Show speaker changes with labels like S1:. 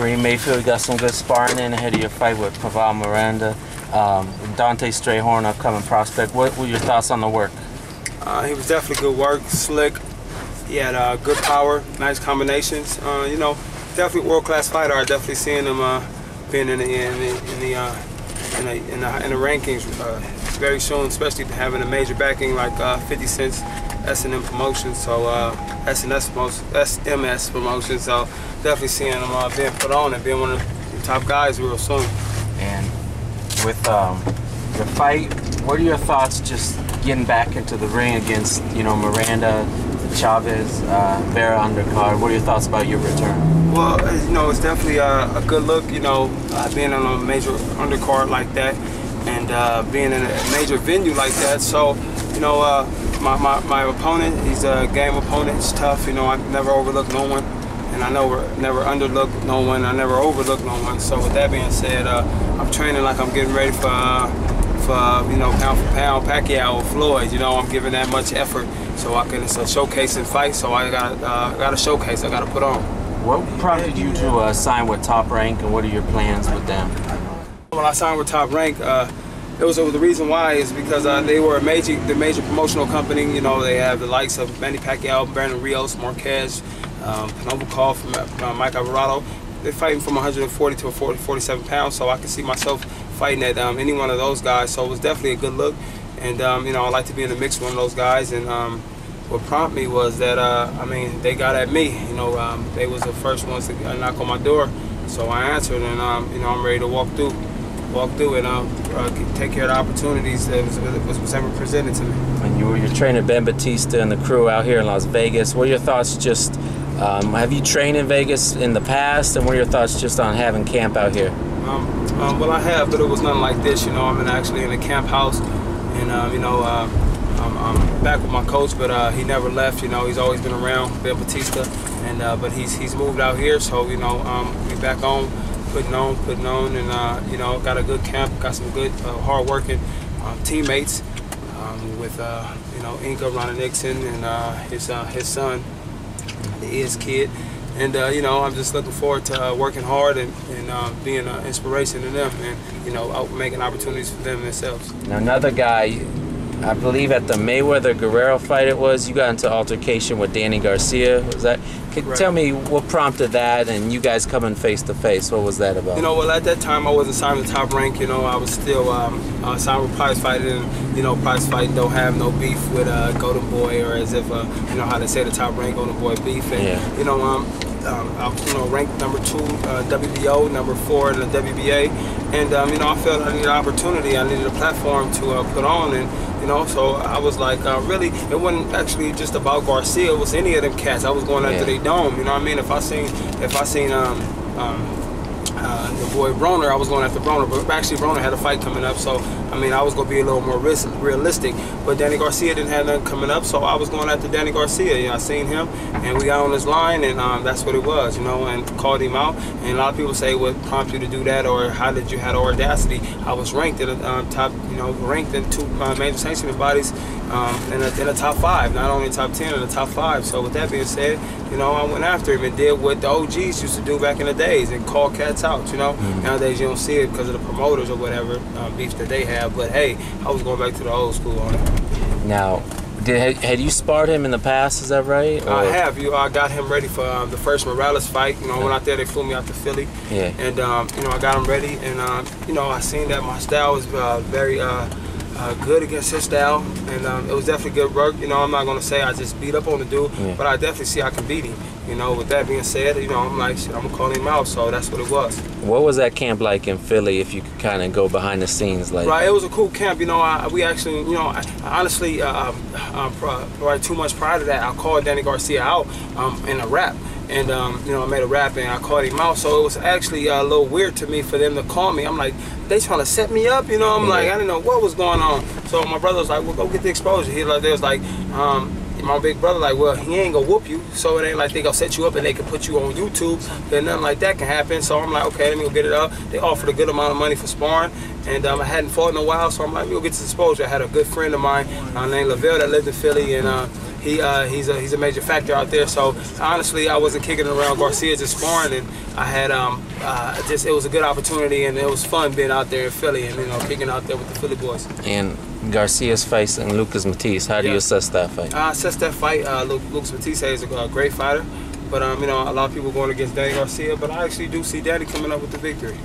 S1: Karim Mayfield got some good sparring in ahead of your fight with Pavel Miranda. Donte Strayhorn, upcoming prospect. What were your thoughts on the work?
S2: He was definitely good work, slick. He had good power, nice combinations. You know, definitely world-class fighter. I definitely seen him being in the rankings very soon, especially having a major backing like 50 Cent's S&M Promotions, so SMS Promotions. So definitely seeing him being put on and being one of the top guys real soon.
S1: And with your fight, what are your thoughts just getting back into the ring against, you know, Miranda, Chavez, Vera undercard? What are your thoughts about your return?
S2: Well, you know, it's definitely a good look, you know, being on a major undercard like that and being in a major venue like that. So, you know, my opponent, he's a game opponent. It's tough, you know, I never overlook no one. And I never underlook no one. I never overlook no one. So with that being said, I'm training like I'm getting ready for you know, pound for pound Pacquiao or Floyd. You know, I'm giving that much effort so I can. It's a showcasing fight, so I got a showcase I got to put on.
S1: What prompted you to sign with Top Rank, and what are your plans with them?
S2: When I signed with Top Rank, it was the reason why is because they were the major promotional company. You know, they have the likes of Manny Pacquiao, Brandon Rios, Marquez, Panovo Call from Mike Alvarado. They're fighting from 140 to 47 pounds, so I can see myself fighting at any one of those guys. So it was definitely a good look, and you know, I like to be in the mix with one of those guys. And what prompted me was that I mean, they got at me. You know, they was the first ones to knock on my door, so I answered, and you know, I'm ready to walk through and take care of the opportunities that was ever presented to me.
S1: And you're training Ben Batista and the crew out here in Las Vegas. What are your thoughts just, have you trained in Vegas in the past, and what are your thoughts just on having camp out here?
S2: Well, I have, but it was nothing like this. You know, I'm actually in a camp house, and you know, I'm back with my coach, but he never left. You know, he's always been around, Ben Batista, and but he's moved out here, so you know, we back on. Putting on, and you know, got a good camp, got some good, hard-working teammates with you know, Inca, Ronald Nixon, and his son, his kid, and you know, I'm just looking forward to working hard and being an inspiration to them, and you know, making opportunities for them themselves.
S1: Now, another guy, I believe at the Mayweather-Guerrero fight it was, you got into altercation with Danny Garcia. Was that?
S2: Right.
S1: Tell me what prompted that, and you guys coming face to face. What was that about?
S2: You know, well, at that time I wasn't signed to Top Rank. You know, I was still signed with Prize Fight, and you know, Prize Fight don't have no beef with Golden Boy, or as if you know how they say the Top Rank Golden Boy beef. And
S1: yeah.
S2: you know, I was, you know, ranked number 2 WBO, number 4 in the WBA, and you know, I felt I needed an opportunity. I needed a platform to put on, and you know, so I was like, really, it wasn't actually just about Garcia. It was any of them cats. I was going after their dome. You know what I mean? If I seen the boy Broner, I was going after Broner. But actually, Broner had a fight coming up, so I mean, I was going to be a little more realistic. But Danny Garcia didn't have nothing coming up, so I was going after Danny Garcia. You know, I seen him, and we got on his line, and that's what it was, you know, and called him out. And a lot of people say, what prompted you to do that, or how did you have the audacity? I was ranked in the top, you know, ranked in 2 major sanctioning bodies in the top 5, not only top 10, in the top 5. So with that being said, you know, I went after him and did what the OGs used to do back in the days and call cats out, you know. Nowadays you don't see it because of the promoters or whatever beef that they have. But hey, I was going back to the old school on it.
S1: Now, had you sparred him in the past? Is that right? Or?
S2: I have. I got him ready for the first Morales fight. You know, I went out there, they flew me out to Philly. Yeah. And you know, I got him ready, and you know, I seen that my style was very good against his style, and it was definitely good work. You know, I'm not gonna say I just beat up on the dude, but I definitely see I can beat him. You know, with that being said, you know, I'm like, shit, I'm gonna call him out. So that's what it was.
S1: What was that camp like in Philly? If you could kind of go behind the scenes, like.
S2: Right, it was a cool camp. You know, we actually, you know, I honestly, probably too much prior to that, I called Danny Garcia out in a rap. And, you know, I made a rap and I called him out. So it was actually a little weird to me for them to call me. I'm like, they trying to set me up, you know? I'm like, I didn't know what was going on. So my brother was like, well, go get the exposure. He like, they was like, my big brother like, well, he ain't gonna whoop you. So it ain't like they gonna set you up and they can put you on YouTube. Then nothing like that can happen. So I'm like, okay, let me go get it up. They offered a good amount of money for sparring. And I hadn't fought in a while, so I'm like, let me go get this exposure. I had a good friend of mine named Vera that lived in Philly, and he's a major factor out there. So honestly, I wasn't kicking around Garcia, just sparring, and I had it was a good opportunity, and it was fun being out there in Philly and kicking out there with the Philly boys.
S1: And Garcia's facing Lucas Matisse. How do you assess that fight?
S2: I assess that fight. Lucas Matisse is a great fighter, but a lot of people going against Danny Garcia, but I actually do see Danny coming up with the victory.